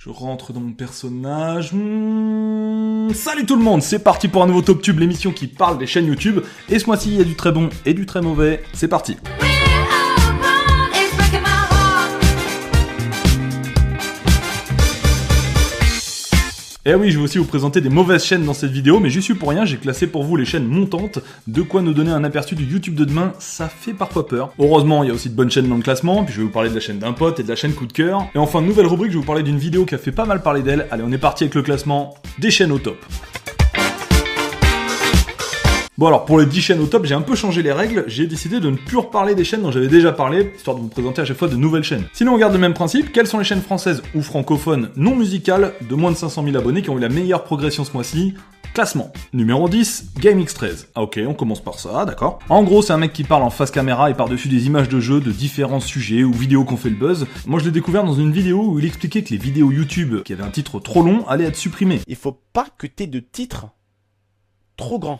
Je rentre dans mon personnage. Salut tout le monde, c'est parti pour un nouveau Top Tube, l'émission qui parle des chaînes YouTube. Et ce mois-ci, il y a du très bon et du très mauvais. C'est parti. Et oui, je vais aussi vous présenter des mauvaises chaînes dans cette vidéo, mais j'y suis pour rien, j'ai classé pour vous les chaînes montantes, de quoi nous donner un aperçu du YouTube de demain, ça fait parfois peur. Heureusement, il y a aussi de bonnes chaînes dans le classement, puis je vais vous parler de la chaîne d'un pote et de la chaîne coup de cœur. Et enfin, nouvelle rubrique, je vais vous parler d'une vidéo qui a fait pas mal parler d'elle. Allez, on est parti avec le classement des chaînes au top. Bon alors, pour les 10 chaînes au top, j'ai un peu changé les règles, j'ai décidé de ne plus reparler des chaînes dont j'avais déjà parlé, histoire de vous présenter à chaque fois de nouvelles chaînes. Sinon on garde le même principe, quelles sont les chaînes françaises ou francophones non musicales de moins de 500 000 abonnés qui ont eu la meilleure progression ce mois-ci? Classement. Numéro 10, GameX13. Ah ok, on commence par ça, d'accord. En gros, c'est un mec qui parle en face caméra et par-dessus des images de jeux de différents sujets ou vidéos qu'on fait le buzz. Moi je l'ai découvert dans une vidéo où il expliquait que les vidéos YouTube qui avaient un titre trop long allaient être supprimées. Il faut pas que t'aies de titre trop grand.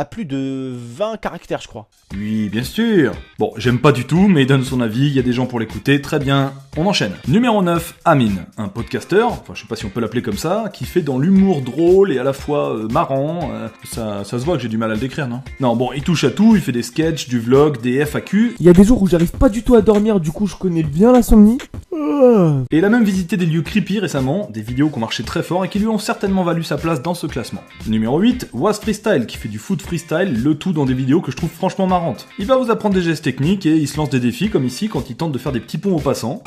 À plus de 20 caractères, je crois. Oui, bien sûr. Bon, j'aime pas du tout, mais il donne son avis, il y a des gens pour l'écouter, très bien, on enchaîne. Numéro 9, Amine, un podcasteur, enfin je sais pas si on peut l'appeler comme ça, qui fait dans l'humour drôle et à la fois marrant, ça se voit que j'ai du mal à le décrire, non? Non, bon, il touche à tout, il fait des sketchs, du vlog, des FAQ. Il y a des jours où j'arrive pas du tout à dormir, du coup je connais bien l'insomnie. Et il a même visité des lieux creepy récemment, des vidéos qui ont marché très fort et qui lui ont certainement valu sa place dans ce classement. Numéro 8, Was Freestyle, qui fait du foot freestyle, le tout dans des vidéos que je trouve franchement marrantes. Il va vous apprendre des gestes techniques et il se lance des défis comme ici quand il tente de faire des petits ponts aux passants.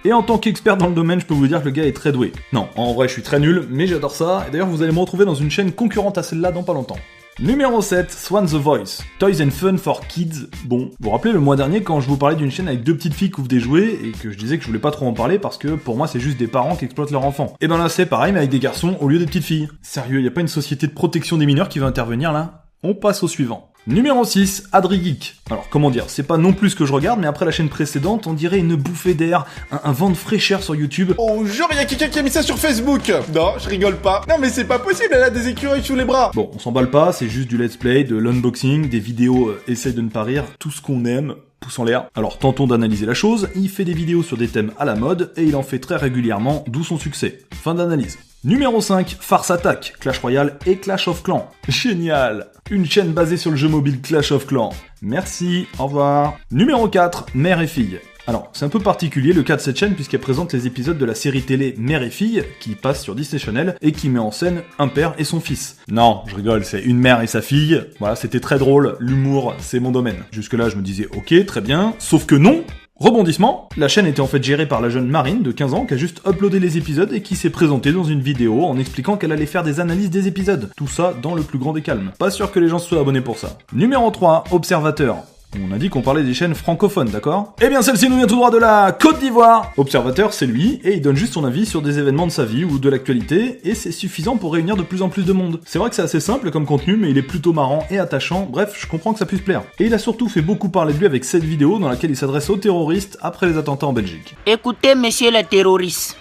Et en tant qu'expert dans le domaine, je peux vous dire que le gars est très doué. Non, en vrai je suis très nul, mais j'adore ça, et d'ailleurs vous allez me retrouver dans une chaîne concurrente à celle-là dans pas longtemps. Numéro 7, Swan the Voice, Toys and Fun for Kids. Bon, vous vous rappelez le mois dernier quand je vous parlais d'une chaîne avec deux petites filles qui ouvrent des jouets et que je disais que je voulais pas trop en parler parce que pour moi c'est juste des parents qui exploitent leurs enfants. Et ben là c'est pareil mais avec des garçons au lieu des petites filles. Sérieux, y a pas une société de protection des mineurs qui va intervenir là? On passe au suivant. Numéro 6, AdriGeek. Alors comment dire, c'est pas non plus ce que je regarde, mais après la chaîne précédente, on dirait une bouffée d'air, un vent de fraîcheur sur YouTube. Oh genre il y a quelqu'un qui a mis ça sur Facebook. Non, je rigole pas. Non mais c'est pas possible, elle a des écureuils sous les bras. Bon, on s'emballe pas, c'est juste du let's play, de l'unboxing, des vidéos essaye de ne pas rire, tout ce qu'on aime. Pouce en l'air. Alors tentons d'analyser la chose, il fait des vidéos sur des thèmes à la mode et il en fait très régulièrement, d'où son succès. Fin d'analyse. Numéro 5, Farce Attack, Clash Royale et Clash of Clans. Génial! Une chaîne basée sur le jeu mobile Clash of Clans. Merci, au revoir. Numéro 4, Mère et Fille. Alors, c'est un peu particulier le cas de cette chaîne puisqu'elle présente les épisodes de la série télé Mère et Fille qui passe sur Disney Channel et qui met en scène un père et son fils. Non, je rigole, c'est une mère et sa fille. Voilà, c'était très drôle, l'humour, c'est mon domaine. Jusque-là, je me disais ok, très bien, sauf que non. Rebondissement, la chaîne était en fait gérée par la jeune Marine de 15 ans qui a juste uploadé les épisodes et qui s'est présentée dans une vidéo en expliquant qu'elle allait faire des analyses des épisodes. Tout ça dans le plus grand des calmes. Pas sûr que les gens se soient abonnés pour ça. Numéro 3, Observateur. On a dit qu'on parlait des chaînes francophones, d'accord? Eh bien celle-ci nous vient tout droit de la Côte d'Ivoire. Observateur, c'est lui, et il donne juste son avis sur des événements de sa vie ou de l'actualité, et c'est suffisant pour réunir de plus en plus de monde. C'est vrai que c'est assez simple comme contenu, mais il est plutôt marrant et attachant, bref, je comprends que ça puisse plaire. Et il a surtout fait beaucoup parler de lui avec cette vidéo dans laquelle il s'adresse aux terroristes après les attentats en Belgique. Écoutez, messieurs les terroristes,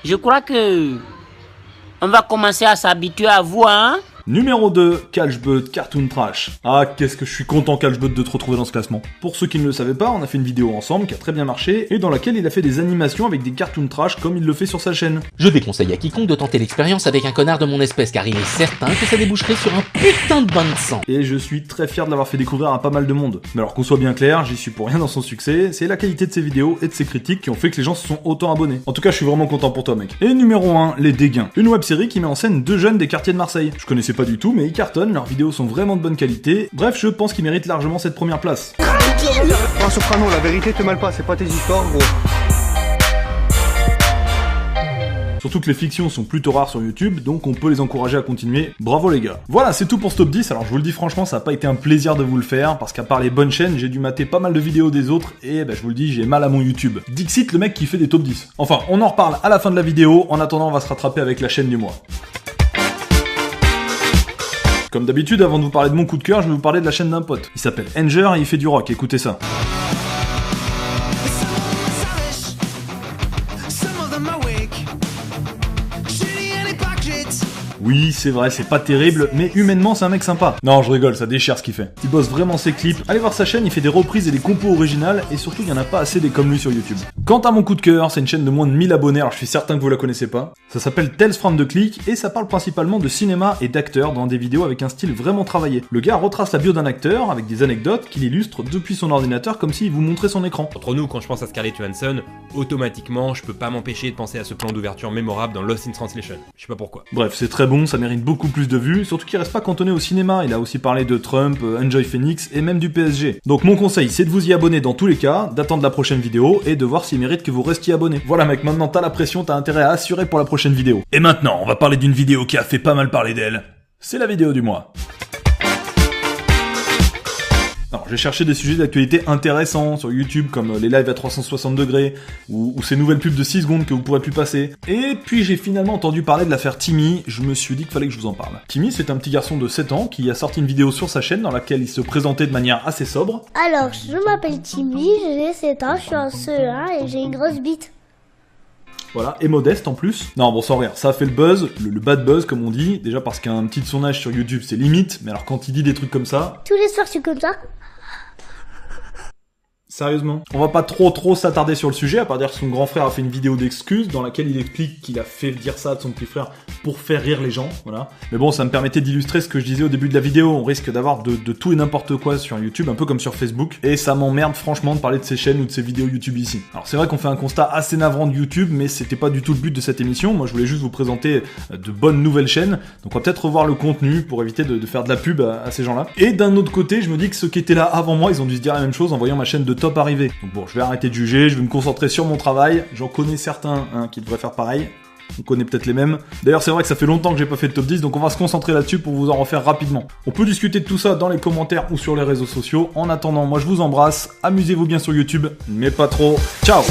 je crois que on va commencer à s'habituer à vous, hein? Numéro 2, Calchbud Cartoon Trash. Ah, qu'est-ce que je suis content Calchbud de te retrouver dans ce classement. Pour ceux qui ne le savaient pas, on a fait une vidéo ensemble qui a très bien marché et dans laquelle il a fait des animations avec des cartoon trash comme il le fait sur sa chaîne. Je déconseille à quiconque de tenter l'expérience avec un connard de mon espèce car il est certain que ça déboucherait sur un putain de bain de sang. Et je suis très fier de l'avoir fait découvrir à pas mal de monde. Mais alors qu'on soit bien clair, j'y suis pour rien dans son succès, c'est la qualité de ses vidéos et de ses critiques qui ont fait que les gens se sont autant abonnés. En tout cas, je suis vraiment content pour toi mec. Et numéro 1, Les Dégains. Une web-série qui met en scène deux jeunes des quartiers de Marseille. Je connaissais pas du tout mais ils cartonnent, leurs vidéos sont vraiment de bonne qualité. Bref, je pense qu'ils méritent largement cette première place. Oh Soprano, la vérité te mêle pas, c'est pas tes histoires gros. Surtout que les fictions sont plutôt rares sur YouTube, donc on peut les encourager à continuer. Bravo les gars. Voilà, c'est tout pour ce top 10. Alors je vous le dis franchement, ça n'a pas été un plaisir de vous le faire, parce qu'à part les bonnes chaînes, j'ai dû mater pas mal de vidéos des autres, et je vous le dis, j'ai mal à mon YouTube. Dixit, le mec qui fait des top 10. Enfin, on en reparle à la fin de la vidéo. En attendant, on va se rattraper avec la chaîne du mois. Comme d'habitude, avant de vous parler de mon coup de cœur, je vais vous parler de la chaîne d'un pote. Il s'appelle Enger et il fait du rock, écoutez ça. Oui, c'est vrai, c'est pas terrible, mais humainement c'est un mec sympa. Non, je rigole, ça déchire ce qu'il fait. Il bosse vraiment ses clips. Allez voir sa chaîne, il fait des reprises et des compos originales, et surtout il y en a pas assez des comme lui sur YouTube. Quant à mon coup de cœur, c'est une chaîne de moins de 1000 abonnés, alors je suis certain que vous la connaissez pas. Ça s'appelle Tales from the Click, et ça parle principalement de cinéma et d'acteurs dans des vidéos avec un style vraiment travaillé. Le gars retrace la bio d'un acteur avec des anecdotes qu'il illustre depuis son ordinateur comme s'il vous montrait son écran. Entre nous, quand je pense à Scarlett Johansson, automatiquement, je peux pas m'empêcher de penser à ce plan d'ouverture mémorable dans Lost in Translation. Je sais pas pourquoi. Bref, c'est très bon, ça mérite beaucoup plus de vues, surtout qu'il reste pas cantonné au cinéma, il a aussi parlé de Trump, Enjoy Phoenix et même du PSG. Donc mon conseil, c'est de vous y abonner dans tous les cas, d'attendre la prochaine vidéo et de voir s'il mérite que vous restiez abonné. Voilà mec, maintenant t'as la pression, t'as intérêt à assurer pour la prochaine vidéo. Et maintenant, on va parler d'une vidéo qui a fait pas mal parler d'elle. C'est la vidéo du mois. Alors, j'ai cherché des sujets d'actualité intéressants sur YouTube, comme les lives à 360 degrés, ou ces nouvelles pubs de 6 secondes que vous pourrez plus passer. Et puis j'ai finalement entendu parler de l'affaire Timmy, je me suis dit qu'il fallait que je vous en parle. Timmy, c'est un petit garçon de 7 ans qui a sorti une vidéo sur sa chaîne dans laquelle il se présentait de manière assez sobre. Alors, je m'appelle Timmy, j'ai 7 ans, je suis en CE1 et j'ai une grosse bite. Voilà, et modeste en plus. Non, bon, sans rire, ça a fait le buzz, le bad buzz comme on dit, déjà parce qu'un petit de son âge sur YouTube c'est limite, mais alors quand il dit des trucs comme ça... Tous les soirs je suis comme ça. Sérieusement. On va pas trop s'attarder sur le sujet, à part dire que son grand frère a fait une vidéo d'excuses dans laquelle il explique qu'il a fait dire ça de son petit frère pour faire rire les gens, voilà. Mais bon, ça me permettait d'illustrer ce que je disais au début de la vidéo, on risque d'avoir de tout et n'importe quoi sur YouTube, un peu comme sur Facebook, et ça m'emmerde franchement de parler de ces chaînes ou de ces vidéos YouTube ici. Alors c'est vrai qu'on fait un constat assez navrant de YouTube, mais c'était pas du tout le but de cette émission, moi je voulais juste vous présenter de bonnes nouvelles chaînes, donc on va peut-être revoir le contenu pour éviter de faire de la pub à ces gens-là. Et d'un autre côté, je me dis que ceux qui étaient là avant moi, ils ont dû se dire la même chose en voyant ma chaîne de top arriver. Donc bon, je vais arrêter de juger, je vais me concentrer sur mon travail. J'en connais certains qui devraient faire pareil. On connaît peut-être les mêmes. D'ailleurs, c'est vrai que ça fait longtemps que j'ai pas fait de top 10, donc on va se concentrer là-dessus pour vous en refaire rapidement. On peut discuter de tout ça dans les commentaires ou sur les réseaux sociaux. En attendant, moi je vous embrasse. Amusez-vous bien sur YouTube, mais pas trop. Ciao!